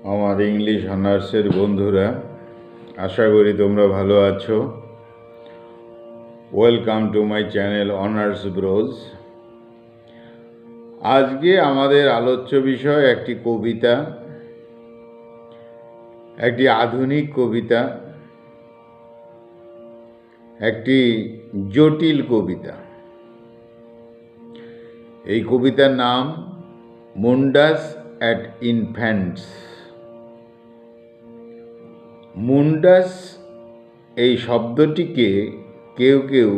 আমার ইংলিশ অনার্সের বন্ধুরা, আশা করি তোমরা ভালো আছো। Welcome to my channel honours Broz. আজকে আমাদের আলোচ্য বিষয় একটি কবিতা, একটি আধুনিক কবিতা, একটি জটিল কবিতা। এই কবিতার নাম মুন্ডাস অ্যাট ইনফ্যান্টস। মুন্ডাস এই শব্দটিকে কেউ কেউ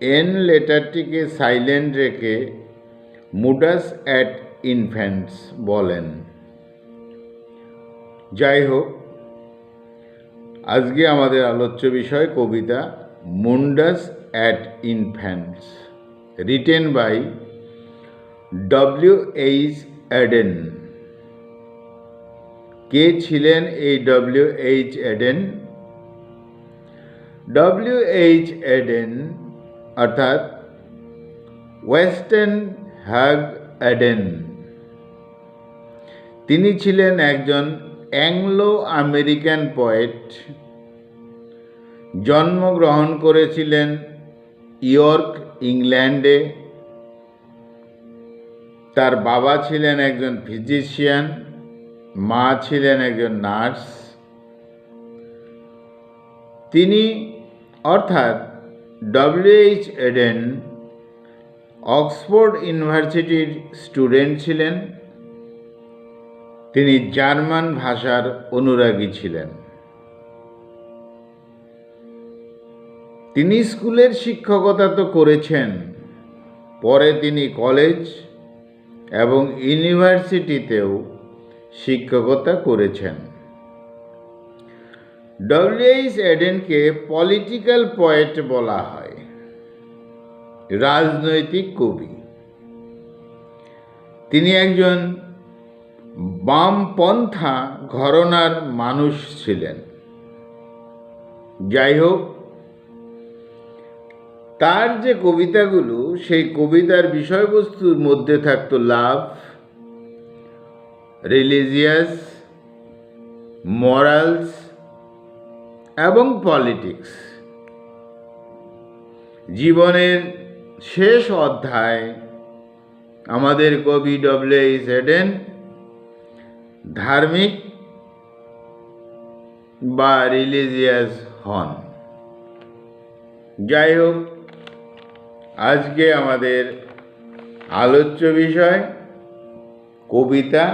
এন লেটারটিকে সাইলেন্ট রেখে মুডাস অ্যাট ইনফ্যান্টস বলেন। যাই হোক, আজকে আমাদের আলোচ্য বিষয় কবিতা Mundus at infants, written by W.H. Auden. কে ছিলেন এই W.H. এডেন? W.H. এডেন অর্থাৎ ওয়েস্টার্ন হ্যাগ এডেন, তিনি ছিলেন একজন অ্যাংলো আমেরিকান পোয়েট। জন্মগ্রহণ করেছিলেন ইয়র্ক, ইংল্যান্ডে। তার বাবা ছিলেন একজন ফিজিশিয়ান, মা ছিলেন একজন নার্স। তিনি অর্থাৎ W.H. এডেন অক্সফোর্ড ইউনিভার্সিটির স্টুডেন্ট ছিলেন। তিনি জার্মান ভাষার অনুরাগী ছিলেন। তিনি স্কুলের শিক্ষকতা তো করেছেন, পরে তিনি কলেজ এবং ইউনিভার্সিটিতেও শিক্ষকতা করেছেন। W.H. এডেনকে পলিটিক্যাল পোয়েট বলা হয়, রাজনৈতিক কবি। তিনি একজন বামপন্থা ঘরানার মানুষ ছিলেন। যাই হোক, তার যে কবিতাগুলো, সেই কবিতার বিষয়বস্তুর মধ্যে থাকতো লাভ, রিলিজিয়াস, মরালস এবং পলিটিক্স। জীবনের শেষ অধ্যায় আমাদের কবি W.H. এডেন ধার্মিক বা রিলিজিয়াস হন। যাই হোক, আজকে আমাদের আলোচ্য বিষয় কবিতা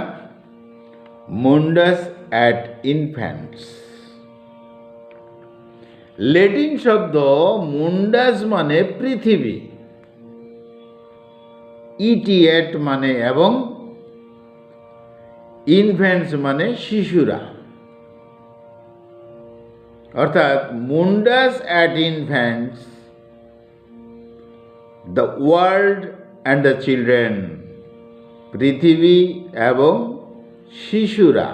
মুন্ডাস অ্যাট ইনফ্যান্টস। ল্যাটিন শব্দ মুন্ডাস মানে পৃথিবী, ইটিএট মানে এবং ইনফ্যান্টস মানে শিশুরা। অর্থাৎ Mundus at infants, the world and the children, পৃথিবী এবং শিশুরা।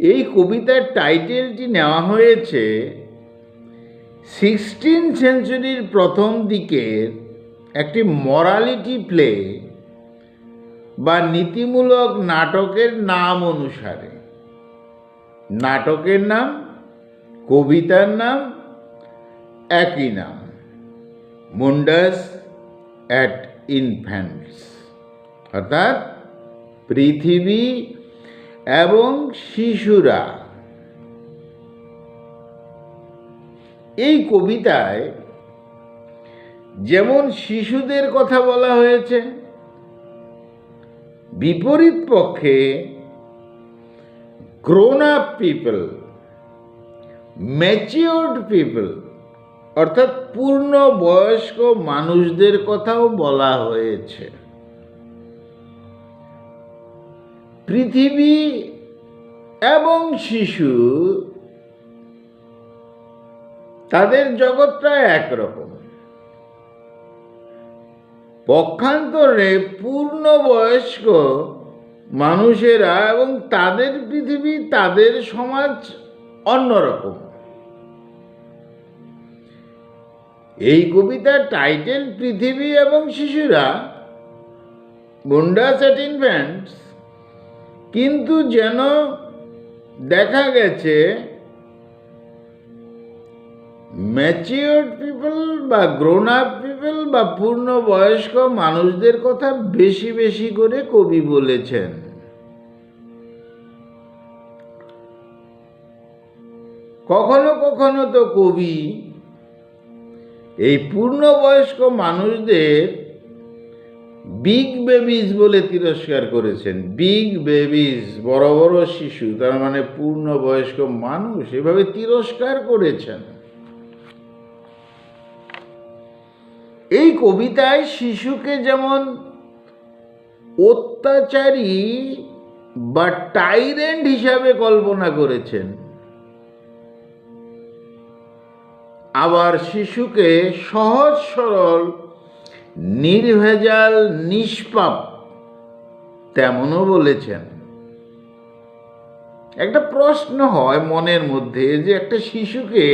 এই কবিতার টাইটেলটি নেওয়া হয়েছে 16th সেঞ্চুরির প্রথম দিকের একটি মরালিটি প্লে বা নীতিমূলক নাটকের নাম অনুসারে। নাটকের নাম, কবিতার নাম একই নাম, মুন্ডাস অ্যাট ইনফ্যান্টস, অর্থাৎ পৃথিবী এবং শিশুরা। এই কবিতায় যেমন শিশুদের কথা বলা হয়েছে, বিপরীত পক্ষে grown up people, matured people অর্থাৎ পূর্ণ বয়স্ক মানুষদের কথাও বলা হয়েছে। পৃথিবী এবং শিশু, তাদের জগৎটা একরকম। পক্ষান্তরে পূর্ণবয়স্ক মানুষেরা এবং তাদের পৃথিবী, তাদের সমাজ অন্যরকম। এই কবিতার টাইটেল পৃথিবী এবং শিশুরা, মুন্ডাস অ্যাট ইনফ্যান্টস, কিন্তু যেন দেখা গেছে ম্যাচিওর্ড পিপল বা গ্রোন আপ পিপল বা পূর্ণবয়স্ক মানুষদের কথা বেশি বেশি করে কবি বলেছেন। কখনো কখনো তো কবি এই পূর্ণবয়স্ক মানুষদের বিগ বেবিজ বলে তিরস্কার করেছেন। বিগ বেবিজ, বড় বড় শিশু, তার মানে পূর্ণবয়স্ক মানুষ, এভাবে তিরস্কার করেছেন। এই কবিতায় শিশুকে যেমন অত্যাচারী বা টাইরেন্ট হিসাবে কল্পনা করেছেন, আবার শিশুকে সহজ সরল, নির্ভেজাল, নিষ্পাপ তেমনও বলেছেন। একটা প্রশ্ন হয় মনের মধ্যে যে একটা শিশুকে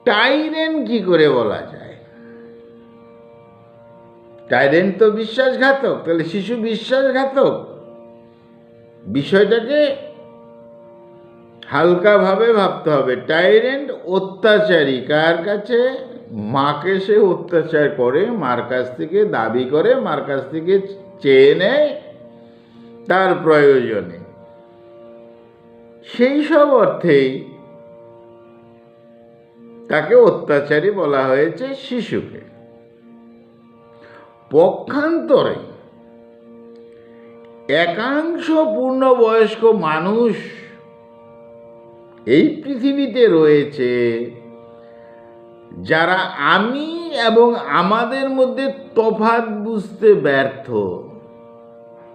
টাইরেন্ট কি করে বলা যায়? টাইরেন্ট তো বিশ্বাসঘাতক, তাহলে শিশু বিশ্বাসঘাতক? বিষয়টাকে হালকাভাবে ভাবতে হবে। টাইরেন্ট অত্যাচারী, কার কাছে? মাকে সে অত্যাচার করে, মার কাছ থেকে দাবি করে, মার কাছ থেকে চেয়ে নেয় তার প্রয়োজনে। সেই সব অর্থেই তাকে অত্যাচারী বলা হয়েছে শিশুকে। পক্ষান্তরে একাংশ পূর্ণবয়স্ক মানুষ এই পৃথিবীতে রয়েছে যারা আমি এবং আমাদের মধ্যে তফাৎ বুঝতে ব্যর্থ।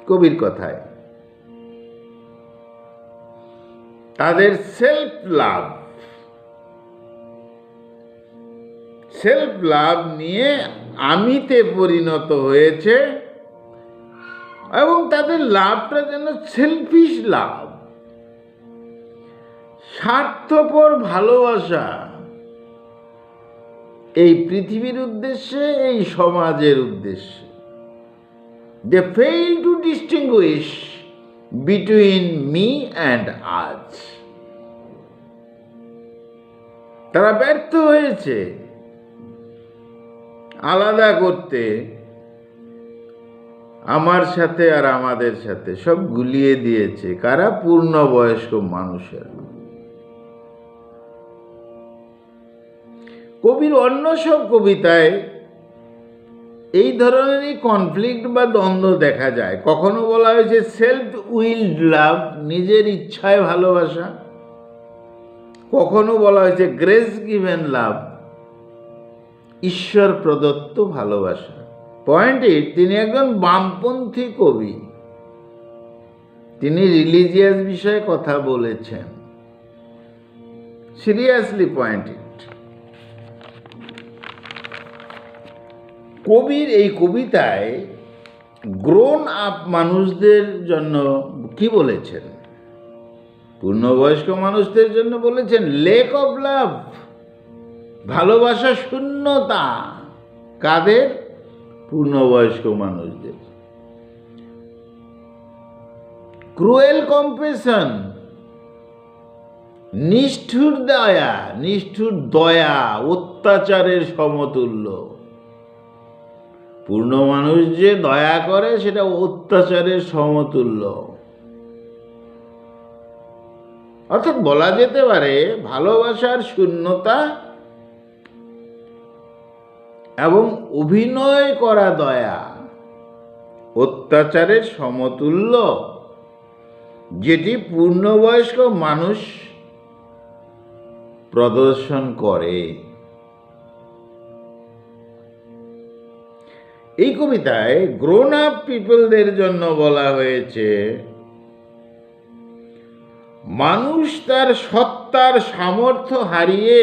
কবির কথায় তাদের সেলফ লাভ নিয়ে আমিতে পরিণত হয়েছে এবং তাদের লাভটা যেন সেলফিশ লাভ, স্বার্থপর ভালোবাসা, এই পৃথিবীর উদ্দেশ্যে, এই সমাজের উদ্দেশ্যে। They fail to distinguish between me and us. তারা ব্যর্থ হয়েছে আলাদা করতে, আমার সাথে আর আমাদের সাথে সব গুলিয়ে দিয়েছে। কারা? পূর্ণবয়স্ক মানুষের। কবির অন্য সব কবিতায় এই ধরনেরই কনফ্লিক্ট বা দ্বন্দ্ব দেখা যায়। কখনো বলা হয়েছে সেলফ উইলড লাভ, নিজের ইচ্ছায় ভালোবাসা। কখনো বলা হয়েছে গ্রেস গিভেন লাভ, ঈশ্বর প্রদত্ত ভালোবাসা। পয়েন্ট ইট, তিনি একজন বামপন্থী কবি, তিনি রিলিজিয়াস বিষয়ে কথা বলেছেন। সিরিয়াসলি পয়েন্ট ইট। কবির এই কবিতায় গ্রোন আপ মানুষদের জন্য কি বলেছেন? পূর্ণবয়স্ক মানুষদের জন্য বলেছেন লেক অফ লাভ, ভালোবাসা শূন্যতা। কাদের? পূর্ণবয়স্ক মানুষদের। ক্রুয়েল কম্পেশন, নিষ্ঠুর দয়া, নিষ্ঠুর দয়া অত্যাচারের সমতুল্য। পূর্ণ মানুষ যে দয়া করে সেটা অত্যাচারের সমতুল্য। অর্থাৎ বলা যেতে পারে ভালোবাসার শূন্যতা এবং অভিনয় করা দয়া অত্যাচারের সমতুল্য, যেটি পূর্ণবয়স্ক মানুষ প্রদর্শন করে। এই কবিতায় গ্রোন আপ পিপলদের জন্য বলা হয়েছে মানুষ তার সত্তার সামর্থ্য হারিয়ে,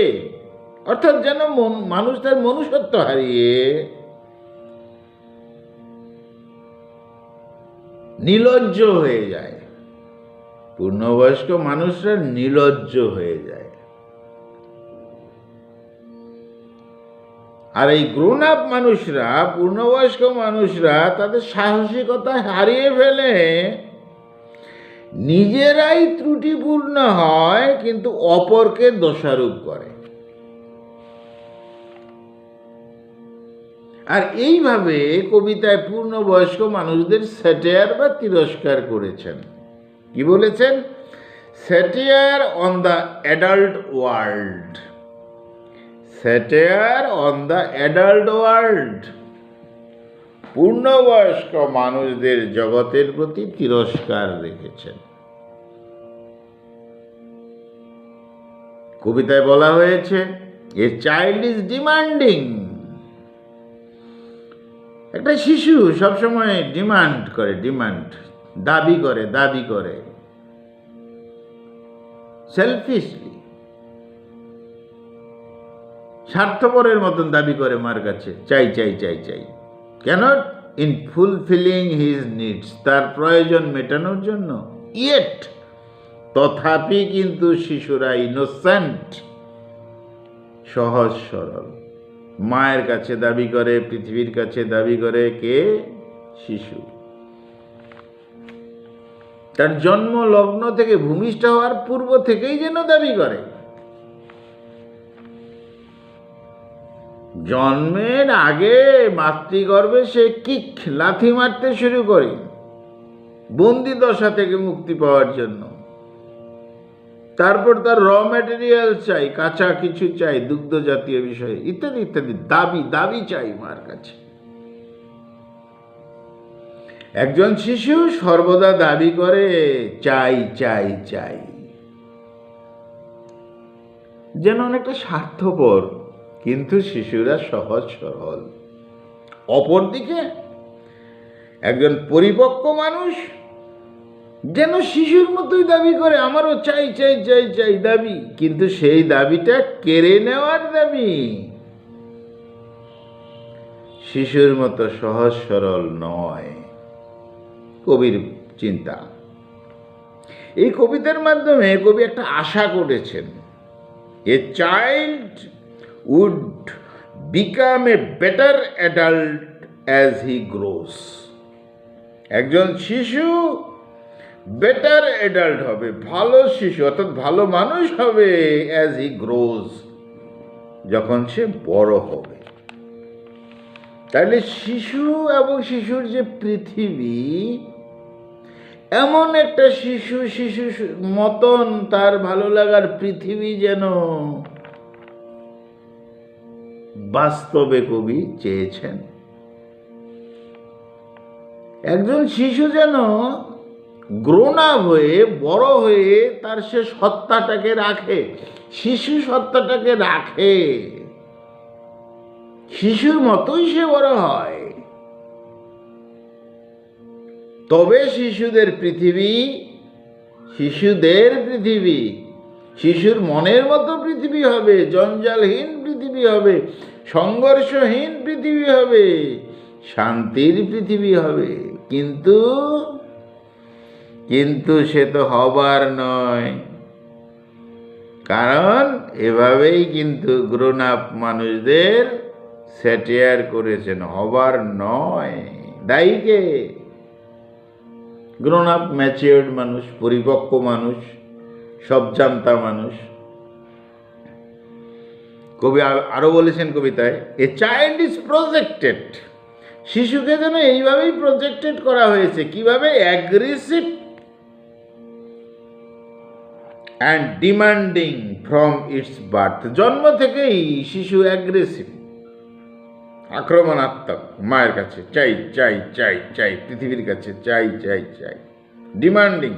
অর্থাৎ যেন মানুষ তার মনুষ্যত্ব হারিয়ে নির্লজ্জ হয়ে যায়। পূর্ণবয়স্ক মানুষরা নির্লজ্জ হয়ে যায়। আর এই গ্রোন আপ মানুষরা, পূর্ণবয়স্ক মানুষরা তাদের সাহসিকতা হারিয়ে ফেলে, নিজেরাই ত্রুটিপূর্ণ হয় কিন্তু অপরকে দোষারোপ করে। আর এইভাবে কবিতায় পূর্ণবয়স্ক মানুষদের স্যাটায়ার বা তিরস্কার করেছেন। কি বলেছেন? Satire on the adult world, satire on the adult world, পূর্ণবয়স্ক মানুষদের জগতের প্রতি তিরস্কার রেখেছেন। কবিতায় বলা হয়েছে, এ চাইল্ড ইজ ডিমান্ডিং। একটা শিশু সবসময় ডিমান্ড করে, দাবি করে সেলফিশলি, স্বার্থপরের মতন দাবি করে মার কাছে, চাই। কেন? ইন ফুলফিলিং হিজ নিডস, তার প্রয়োজন মেটানোর জন্য। ইয়েট, তথাপি কিন্তু শিশুরা ইনোসেন্ট, সহজ সরল, মায়ের কাছে দাবি করে, পৃথিবীর কাছে দাবি করে। কে? শিশু। তার জন্ম লগ্ন থেকে, ভূমিষ্ঠ হওয়ার পূর্ব থেকেই যেন দাবি করে। জন্মের আগে মাতৃগর্ভে সে লাথি মারতে শুরু করে বন্দি দশা থেকে মুক্তি পাওয়ার জন্য। তারপর তার র ম্যাটেরিয়াল চাই, কাঁচা কিছু চাই, দুগ্ধ জাতীয় বিষয় ইত্যাদি ইত্যাদি, দাবি চাই মার কাছে। একজন শিশু সর্বদা দাবি করে চাই, যেন অনেকটা স্বার্থপর, কিন্তু শিশুরা সহজ সরল। অপরদিকে একজন পরিপক্ক মানুষ যেন শিশুর মতোই দাবি করে, আমারও চাই দাবি, কিন্তু সেই দাবিটা কেড়ে নেওয়ার দাবি, শিশুর মতো সহজ সরল নয়। কবির চিন্তা। এই কবিতার মাধ্যমে কবি একটা আশা করেছেন, a child would become a better adult as he grows. একজন শিশু বেটার অ্যাডাল্ট হবে, ভালো শিশু অর্থাৎ ভালো মানুষ হবে, অ্যাজ হি গ্রোজ, যখন সে বড় হবে। তাহলে শিশু এবং শিশুর যে পৃথিবী, এমন একটা শিশু মতন তার ভালো লাগার পৃথিবী যেন বাস্তবে কবি চেয়েছেন। একজন শিশু যেন গ্রোন আপ হয়ে, বড় হয়ে তার সে সত্তাটাকে রাখে, শিশু সত্তাটাকে রাখে, শিশুর মতোই সে বড় হয়। তবে শিশুদের পৃথিবী, শিশুর মনের মতো পৃথিবী হবে, জঞ্জালহীন পৃথিবী হবে, সংঘর্ষহীন পৃথিবী হবে, শান্তির পৃথিবী হবে। কিন্তু সে তো হবার নয়, কারণ এভাবেই কিন্তু গ্রোন আপ মানুষদের স্যাটায়ার করেছেন, হবার নয়। দায়ী কে? গ্রোন আপ ম্যাচিওর্ড মানুষ, পরিপক্ক মানুষ, সব জানতা মানুষ। কবি আরো বলেছেন কবিতায়, এ চাইল্ড ইজ প্রজেক্টেড। শিশুকে যেন এইভাবেই প্রজেক্টেড করা হয়েছে। কিভাবে? Aggressive and demanding from its birth. জন্ম থেকেই শিশু অ্যাগ্রেসিভ, আক্রমণাত্মক, মায়ের কাছে চাই, পৃথিবীর কাছে চাই, ডিমান্ডিং।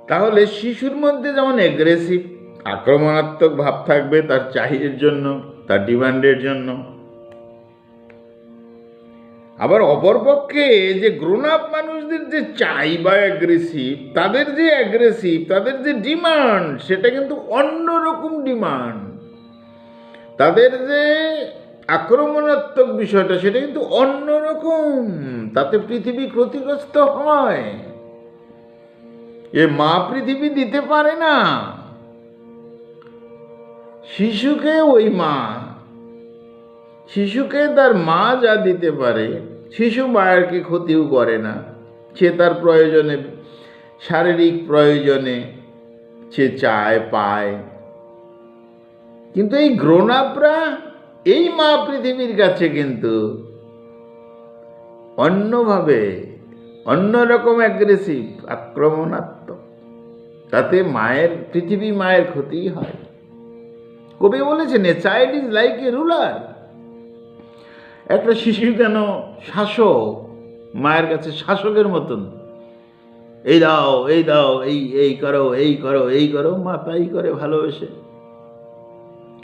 তাহলে শিশুর মধ্যে যেমন অ্যাগ্রেসিভ, আক্রমণাত্মক ভাব থাকবে তার চাহিদার জন্য, তার ডিমান্ডের জন্য, আবার অপরপক্ষে যে গ্রোন আপ মানুষদের যে চাই বা অ্যাগ্রেসিভ, তাদের যে ডিমান্ড, সেটা কিন্তু অন্যরকম ডিমান্ড। তাদের যে আক্রমণাত্মক বিষয়টা, সেটা কিন্তু অন্যরকম। তাতে পৃথিবী ক্ষতিগ্রস্ত হয়। এ মা পৃথিবী দিতে পারে না। শিশুকে ওই মা, শিশুকে তার মা যা দিতে পারে, শিশু মায়েরকে ক্ষতিও করে না। সে তার প্রয়োজনে, শারীরিক প্রয়োজনে সে চায়, পায়। কিন্তু এই গ্রোন আপরা, এই মা পৃথিবীর কাছে কিন্তু অন্যভাবে, অন্যরকম অ্যাগ্রেসিভ, আক্রমণাত্মক। তাতে মায়ের, পৃথিবী মায়ের ক্ষতি হয়। কবি বলেছেন, এ child is like A ruler. একটা শিশু যেন শাসক, মায়ের কাছে শাসকের মতন। এই দাও, এই দাও, এই করো, এই করো, এই করো, মা তাই করে ভালোবেসে।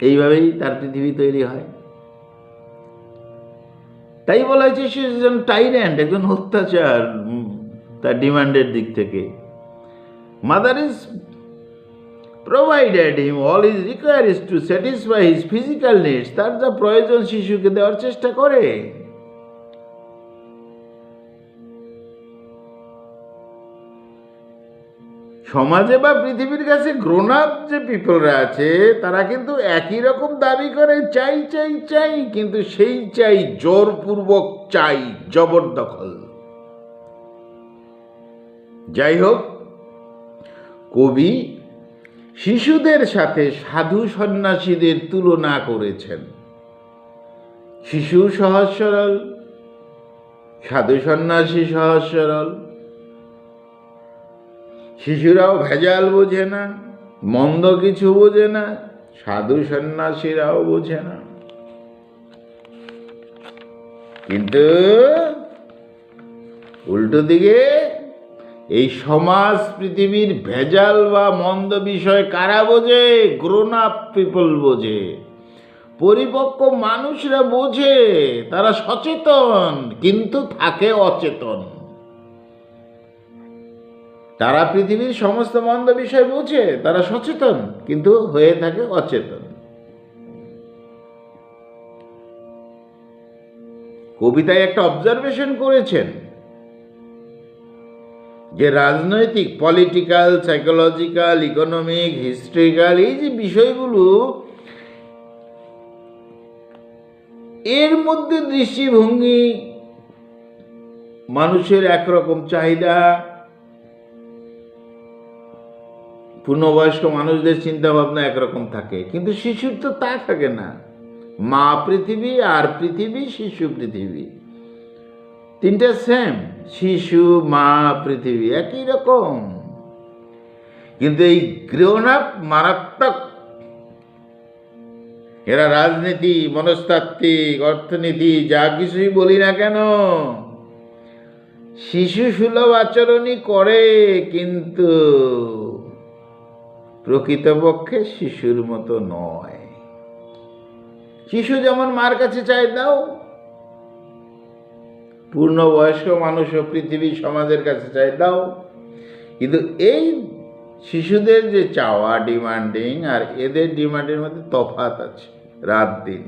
এইভাবেই তার পৃথিবী তৈরি হয়। তাই বলা হয়েছে সে একজন টাইরেন্ট, একজন অত্যাচার তার ডিমান্ডের দিক থেকে। Mother is provided him all his requires to satisfy his physical needs. তার যা প্রয়োজন শিশুকে দেওয়ার চেষ্টা করে। সমাজে বা পৃথিবীর কাছে গ্রোন আপ যে পিপলরা আছে, তারা কিন্তু একই রকম দাবি করে, চাই চাই চাই, কিন্তু সেই চাই জোরপূর্বক চাই, জবরদখল। যাই হোক, কবি শিশুদের সাথে সাধু সন্ন্যাসীদের তুলনা করেছেন। শিশু সহজ সরল, সাধু সন্ন্যাসী সহজ সরল। শিশুরাও ভেজাল বোঝে না, মন্দ কিছু বোঝে না, সাধু সন্ন্যাসীরাও বোঝে না। কিন্তু উল্টো দিকে এই সমাজ, পৃথিবীর ভেজাল বা মন্দ বিষয় কারা বোঝে? গ্রোন আপ পিপল বোঝে, পরিপক্ক মানুষরা বোঝে। তারা সচেতন কিন্তু থাকে অচেতন। তারা পৃথিবীর সমস্ত মন্দ বিষয় বোঝে, তারা সচেতন কিন্তু হয়ে থাকে অচেতন। কবিতায় একটা অবজারভেশন করেছেন যে রাজনৈতিক, পলিটিক্যাল, সাইকোলজিক্যাল, ইকোনমিক, হিস্ট্রিক্যাল, এই যে বিষয়গুলো, এর মধ্যে দৃষ্টিভঙ্গি, মানুষের একরকম চাহিদা, পূর্ণবয়স্ক মানুষদের চিন্তা ভাবনা একরকম থাকে, কিন্তু শিশুর তো তা থাকে না। মা পৃথিবী আর পৃথিবী, শিশু পৃথিবী, তিনটা সেম। শিশু, মা, পৃথিবী একই রকম। কিন্তু এই গ্রোন আপ মারাত্মক। এরা রাজনীতি, মনস্তাত্ত্বিক, অর্থনীতি, যা কিছুই বলি না কেন, শিশু সুলভ আচরণই করে, কিন্তু প্রকৃতপক্ষে শিশুর মতো নয়। শিশু যেমন মার কাছে চাই দাও, পূর্ণবয়স্ক মানুষ ও পৃথিবী সমাজের কাছে চাই দাও। কিন্তু এই শিশুদের যে চাওয়া, ডিমান্ডিং, আর এদের ডিমান্ডের মধ্যে তফাৎ আছে, রাত দিন।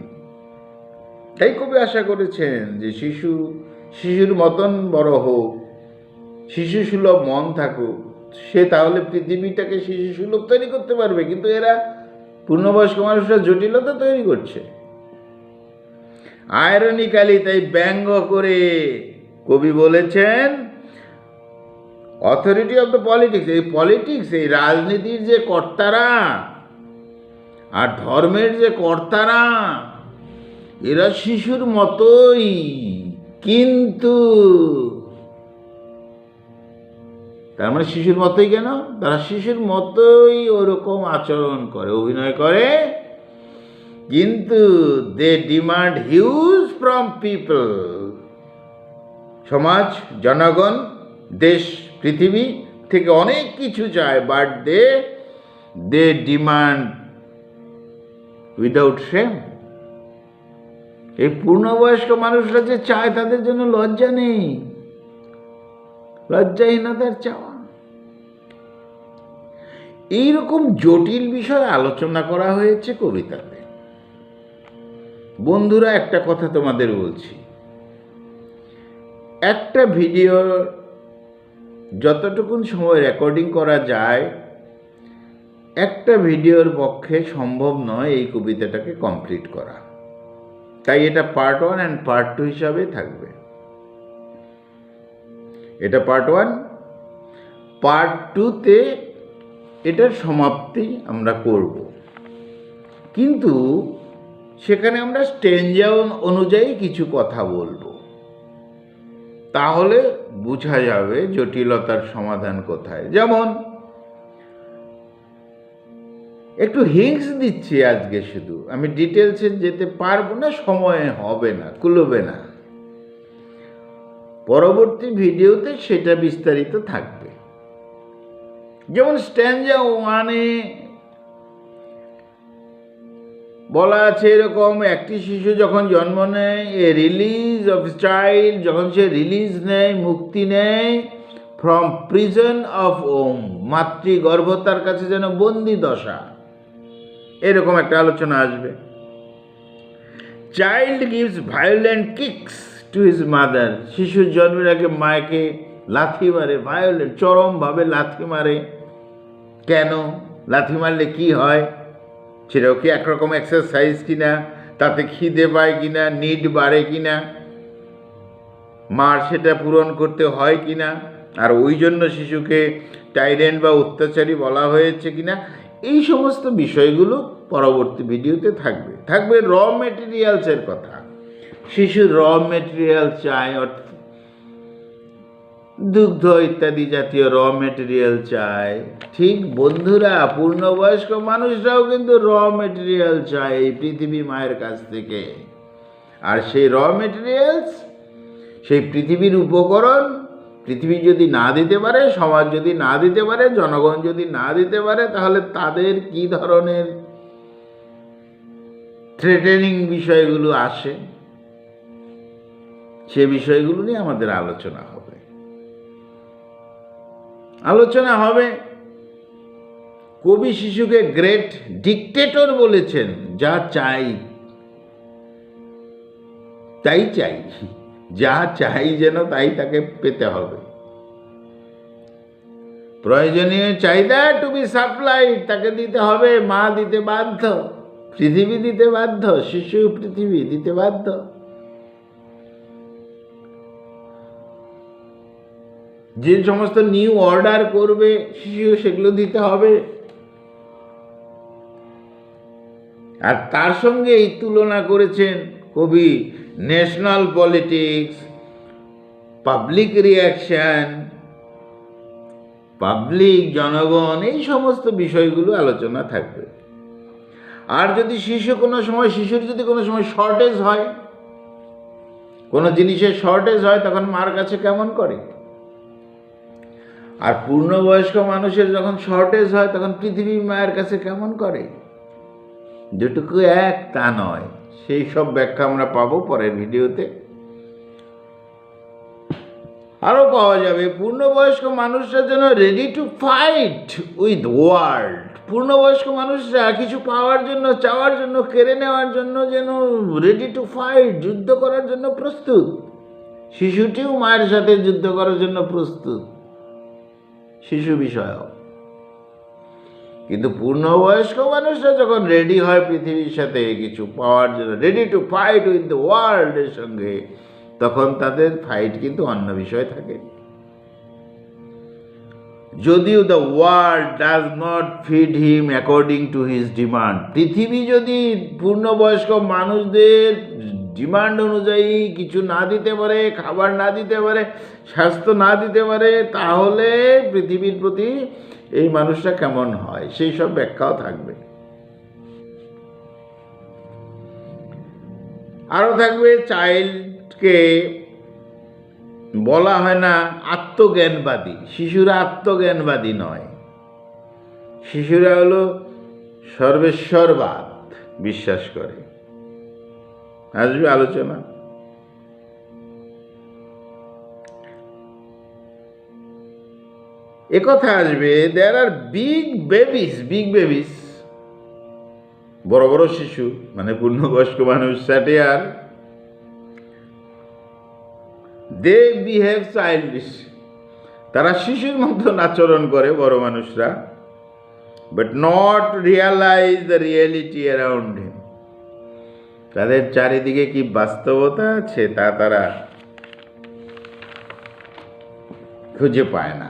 তাই কবি আশা করেছেন যে শিশুর মতন বড় হোক, শিশু সুলভ মন থাকুক, সে তাহলে পৃথিবীটাকে শিশু সুলভ তৈরি করতে পারবে। কিন্তু এরা, পূর্ণবয়স্ক মানুষরা, জটিলতা তৈরি করছে। আয়রনিক্যালি, তাই ব্যঙ্গ করে কবি বলেছেন, অথরিটি অফ দ্য পলিটিক্স, এই পলিটিক্স, এই রাজনীতির যে কর্তারা আর ধর্মের যে কর্তারা, এরা শিশুর মতোই, কিন্তু তার মানে শিশুর মতোই কেন? তারা শিশুর মতোই ওরকম আচরণ করে, অভিনয় করে, কিন্তু they demand huge from people, সমাজ, জনগণ, দেশ, পৃথিবী থেকে অনেক কিছু চায়, but they demand without shame. এই পূর্ণবয়স্ক মানুষরা যে চায়, তাদের জন্য লজ্জা নেই, লজ্জাহীনতার চাওয়া। এইরকম জটিল বিষয় আলোচনা করা হয়েছে কবিতাতে। বন্ধুরা, একটা কথা তোমাদের বলছি, একটা ভিডিও যতটুকুন সময় রেকর্ডিং করা যায়, একটা ভিডিওর পক্ষে সম্ভব নয় এই কবিতাটাকে কমপ্লিট করা, তাই এটা পার্ট 1 অ্যান্ড পার্ট 2 হিসাবে থাকবে। এটা পার্ট 1, পার্ট 2তে এটার সমাপ্তি আমরা করব, কিন্তু সেখানে আমরা স্ট্যাঞ্জা অনুযায়ী কিছু কথা বলবো, তাহলে বোঝা যাবে জটিলতার সমাধান কোথায়। যেমন একটু হিংস দিচ্ছি আজকে, শুধু আমি ডিটেলসে যেতে পারবো না, সময় হবে না, কুলবে না। পরবর্তী ভিডিওতে সেটা বিস্তারিত থাকবে। যেমন স্ট্যাঞ্জা 1-এ বলা আছে এরকম, একটি শিশু যখন জন্ম নেয়, এ রিলিজ অফ চাইল্ড, যখন সে রিলিজ নেয়, মুক্তি নেয় ফ্রম প্রিজন অফ ওম, মাতৃগর্ভতার কাছে যেন বন্দি দশা, এরকম একটা আলোচনা আসবে। Child gives violent kicks to his mother, শিশুর জন্মের আগে মাকে লাথি মারে, ভায়োলেন্ট, চরমভাবে লাথি মারে। কেন লাথি মারলে কি হয়, সেটাও কি একরকম এক্সারসাইজ কিনা, তাতে খিদে পায় কিনা, নিড বাড়ে কিনা, মার সেটা পূরণ করতে হয় কিনা, আর ওই জন্য শিশুকে টাইরেন্ট বা অত্যাচারী বলা হয়েছে কিনা, এই সমস্ত বিষয়গুলো পরবর্তী ভিডিওতে থাকবে র মেটেরিয়ালসের কথা। শিশুর র মেটেরিয়াল চায়, দুগ্ধ ইত্যাদি জাতীয় র মেটেরিয়াল চায়। ঠিক বন্ধুরা, পূর্ণবয়স্ক মানুষরাও কিন্তু র মেটেরিয়াল চায় এই পৃথিবী মায়ের কাছ থেকে। আর সেই র মেটেরিয়ালস, সেই পৃথিবীর উপকরণ পৃথিবী যদি না দিতে পারে, সমাজ যদি না দিতে পারে, জনগণ যদি না দিতে পারে, তাহলে তাদের কি ধরনের থ্রেটেনিং বিষয়গুলো আসে, সে বিষয়গুলো নিয়ে আমাদের আলোচনা হবে। কবি শিশুকে গ্রেট ডিক্টেটর বলেছেন, যা চাই তাই চাই, যা চাই যেন তাই তাকে পেতে হবে। প্রয়োজনীয় চাহিদা টু বি সাপ্লাইড, তাকে দিতে হবে, মা দিতে বাধ্য, পৃথিবী দিতে বাধ্য, শিশু পৃথিবী দিতে বাধ্য। যে সমস্ত নিউ অর্ডার করবে শিশু, সেগুলো দিতে হবে। আর তার সঙ্গে এই তুলনা করেছেন কবি national politics, public reaction, public, জনগণ, এই সমস্ত বিষয়গুলো আলোচনা থাকবে। আর যদি শিশুর যদি কোনো সময় শর্টেজ হয়, কোনো জিনিসের শর্টেজ হয়, তখন মার কাছে কেমন করে, আর পূর্ণবয়স্ক মানুষের যখন শর্টেজ হয়, তখন পৃথিবী মায়ের কাছে কেমন করে। যেটুকু এক তা নয়, সেই সব ব্যাখ্যা আমরা পাবো পরের ভিডিওতে। আরো পাওয়া যাবে পূর্ণবয়স্ক মানুষরা যেন ready to fight with world, পূর্ণবয়স্ক মানুষরা কিছু পাওয়ার জন্য, চাওয়ার জন্য, কেড়ে নেওয়ার জন্য যেন রেডি টু ফাইট, যুদ্ধ করার জন্য প্রস্তুত। শিশুটিও মায়ের সাথে যুদ্ধ করার জন্য প্রস্তুত, শিশু বিষয়ক। কিন্তু পূর্ণবয়স্ক মানুষরা যখন রেডি হয় পৃথিবীর সাথে কিছু পাওয়ার জন্য, ready to fight with the world এর সঙ্গে, তখন তাদের ফাইট কিন্তু অন্য বিষয় থাকে। যদিও the world does not feed him according to his demand, পৃথিবী যদি পূর্ণবয়স্ক মানুষদের ডিমান্ড অনুযায়ী কিছু না দিতে পারে, খাবার না দিতে পারে, স্বাস্থ্য না দিতে পারে, তাহলে পৃথিবীর প্রতি এই মানুষটা কেমন হয়, সেই সব ব্যাখ্যাও থাকবে। আরো থাকবে চাইল্ডকে বলা হয় না আত্মজ্ঞানবাদী, শিশুরা আত্মজ্ঞানবাদী নয়, শিশুরা হলো সর্বেশ্বরবাদ বিশ্বাস করে। আসবে আলোচনা। একথা আসবে, দেয়ার আর বিগ বেবিস, বড় বড় শিশু মানে পূর্ণবয়স্ক মানুষ, স্যাটিয়ার, দে বিহেভ চাইল্ডিশ, তারা শিশুর মতন আচরণ করে বড় মানুষরা। but not realize the reality around him. তাদের চারিদিকে কি বাস্তবতা আছে তা তারা খুঁজে পায় না।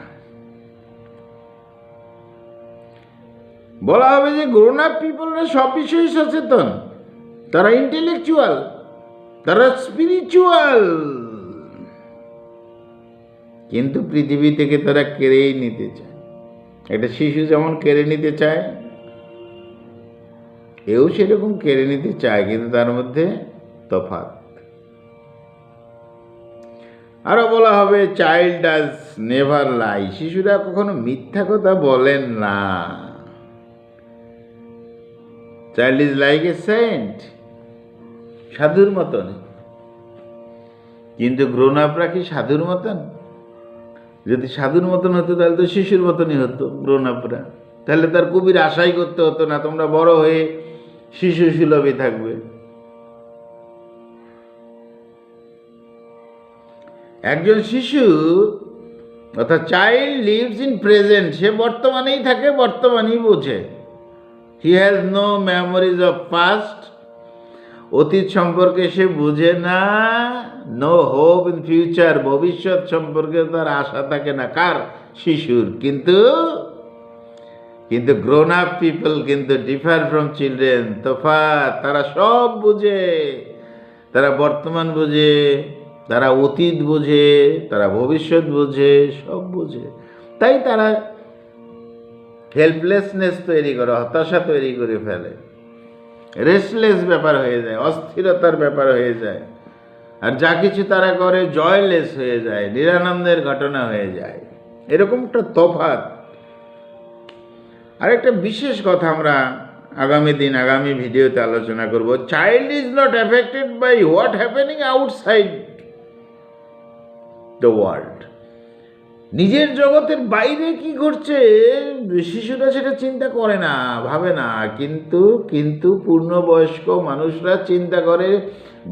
বলা হবে যে গ্রোন আপ পিপলরা সব বিষয়ে সচেতন, তারা ইন্টেলেকচুয়াল, তারা স্পিরিচুয়াল, কিন্তু পৃথিবী থেকে তারা কেড়েই নিতে চায়। একটা শিশু যেমন কেড়ে নিতে চায়, এও সেরকম কেড়ে নিতে চায়, কিন্তু তার মধ্যে তফাৎ। আরো বলা হবে চাইল্ড ডাজ নেভার লাই, শিশুরা কখনো মিথ্যা কথা বলেন না। Child is like a saint, সাধুর মতন। কিন্তু গ্রোন আপরা কি সাধুর মতন? যদি সাধুর মতন হতো তাহলে তো শিশুর মতনই হতো গ্রোন আপরা, তাহলে তার কবির আশাই করতে হতো না তোমরা বড় হয়ে শিশু সুলভে থাকবে। একজন শিশু অর্থাৎ চাইল্ড লিভস ইন প্রেজেন্ট, সে বর্তমানেই থাকে, বর্তমানেই বোঝে। He has no memories of past, অতীত সম্পর্কে সে বুঝে না। নো হোপ ইন ফিউচার, ভবিষ্যৎ সম্পর্কে তার আশা থাকে না। কার? শিশুর। কিন্তু গ্রোন আপ পিপল কিন্তু ডিফার ফ্রম চিলড্রেন, তফাৎ। তারা সব বুঝে, তারা বর্তমান বুঝে, তারা অতীত বোঝে, তারা ভবিষ্যৎ বোঝে, সব বোঝে। তাই তারা হেল্পলেসনেস তৈরি করে, হতাশা তৈরি করে ফেলে, রেস্টলেস ব্যাপার হয়ে যায়, অস্থিরতার ব্যাপার হয়ে যায়। আর যা কিছু তারা করে জয়লেস হয়ে যায়, নিরানন্দের ঘটনা হয়ে যায়। এরকম একটা তফাৎ। আর একটা বিশেষ কথা আমরা আগামী ভিডিওতে আলোচনা করব। Child is not affected by what happening outside the world. নিজের জগতের বাইরে কি ঘটছে শিশুরা সেটা চিন্তা করে না, ভাবে না। কিন্তু পূর্ণবয়স্ক মানুষরা চিন্তা করে,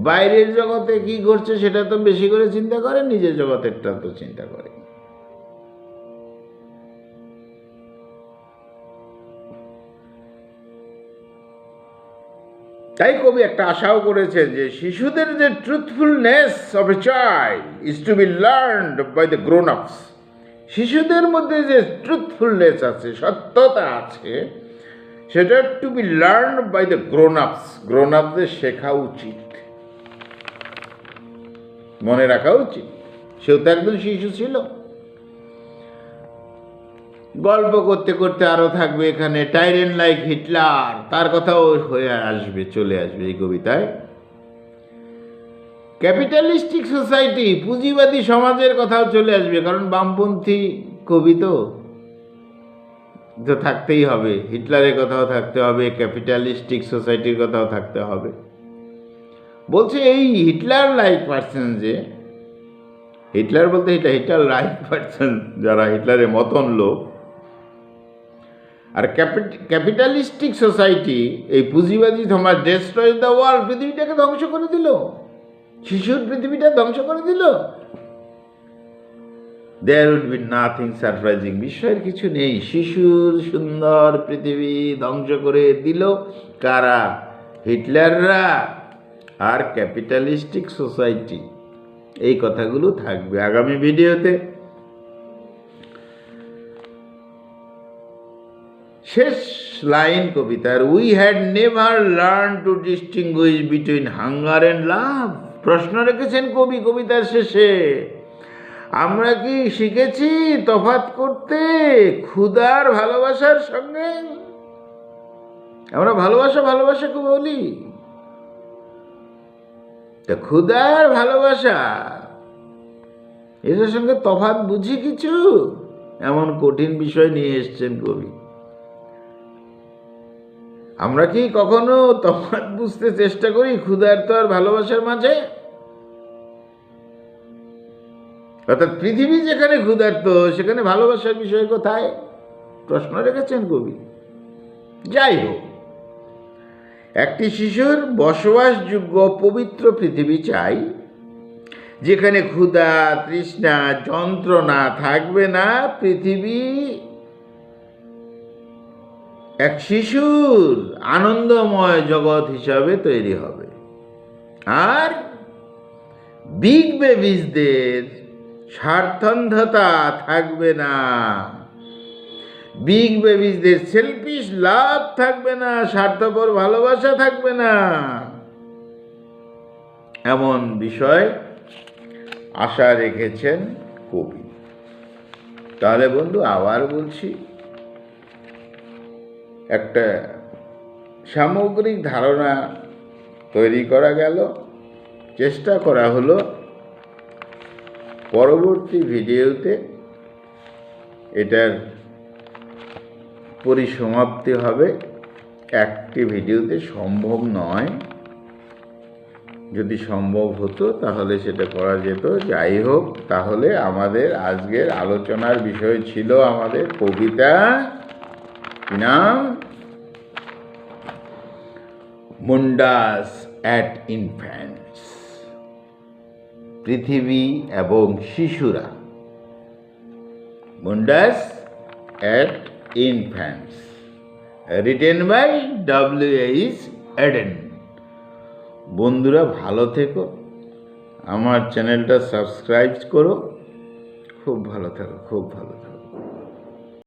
বাইরের জগতে কি ঘটছে সেটা তো বেশি করে চিন্তা করে, নিজের জগতেরটা তো চিন্তা করে। তাই কবি একটা আশাও করেছে যে শিশুদের যে truthfulness of a child is to be learned by the grown ups. শিশুদের মধ্যে যে ট্রুথফুলনেস আছে, সত্যতা আছে, সেটা to be learned by the grown ups. Grown আপদের শেখা উচিত, মনে রাখা উচিত। সেও তো একজন শিশু ছিল। গল্প করতে করতে আরো থাকবে এখানে টাইরেন্ট লাইক হিটলার, তার কথাও হয়ে আসবে, চলে আসবে এই কবিতায়। ক্যাপিটালিস্টিক সোসাইটি, পুঁজিবাদী সমাজের কথাও চলে আসবে, কারণ বামপন্থী কবি তো থাকতেই হবে। হিটলারের কথাও থাকতে হবে, ক্যাপিটালিস্টিক সোসাইটির কথাও থাকতে হবে। বলছে এই হিটলার লাইক পার্সন, যে হিটলার বলতে হিটলার লাইক পার্সন, যারা হিটলারের মতন লোক, আর ক্যাপিটালিস্টিক সোসাইটি, এই পুঁজিবাদী সমাজ ডেস্ট্রয় দ্য ওয়ার্ল্ড, পৃথিবীটাকে ধ্বংস করে দিল, শিশুর পৃথিবীটা ধ্বংস করে দিল। There would be nothing surprising, বিস্ময়ের কিছু নেই। শিশুর সুন্দর পৃথিবী ধ্বংস করে দিল কারা? হিটলাররা আর ক্যাপিটালিস্টিক সোসাইটি। এই কথাগুলো থাকবে আগামী ভিডিওতে। শেষ লাইন কবিতার, we had never learn to distinguish between hunger and love. প্রশ্ন রেখেছেন কবি কবিতার শেষে, আমরা কি শিখেছি তফাৎ করতে ক্ষুধার ভালোবাসার সঙ্গে? আমরা ভালোবাসাকে বলি, তা ক্ষুধার ভালোবাসা এটার সঙ্গে তফাৎ বুঝি কিছু? এমন কঠিন বিষয় নিয়ে এসছেন কবি। আমরা কি কখনো তফাৎ বুঝতে চেষ্টা করি ক্ষুধার্ত আর ভালোবাসার মাঝে? অর্থাৎ পৃথিবী যেখানে ক্ষুধার্ত সেখানে ভালোবাসার বিষয় কোথায়? প্রশ্ন রেখেছেন কবি। যাই হোক, একটি শিশুর বসবাসযোগ্য পবিত্র পৃথিবী চাই, যেখানে ক্ষুধা, তৃষ্ণা, যন্ত্রণা থাকবে না। পৃথিবী এক শিশুর আনন্দময় জগৎ হিসাবে তৈরি হবে। আর বিগ বেবিজদের স্বার্থান্ধতা থাকবে না, বিগ বেবিজদের সেলফিশ লাভ থাকবে না, স্বার্থপর ভালোবাসা থাকবে না, এমন বিষয় আশা রেখেছেন কবি। তাহলে বন্ধু আবার বলছি, একটা সামগ্রিক ধারণা তৈরি করা গেল, চেষ্টা করা হলো পরবর্তী ভিডিওতে এটার পরিসমাপ্তি হবে। একটি ভিডিওতে সম্ভব নয়, যদি সম্ভব হতো তাহলে সেটা করা যেত। যাই হোক, তাহলে আমাদের আজকের আলোচনার বিষয় ছিল আমাদের কবিতা, কি নাম? মুন্ডাস অ্যাট ইনফ্যান্টস, পৃথিবী এবং শিশুরা। Mundus at infants, written by W.H. Auden। বন্ধুরা ভালো থেকো, আমার চ্যানেলটা সাবস্ক্রাইব করো। খুব ভালো থাকো, খুব ভালো থাকো।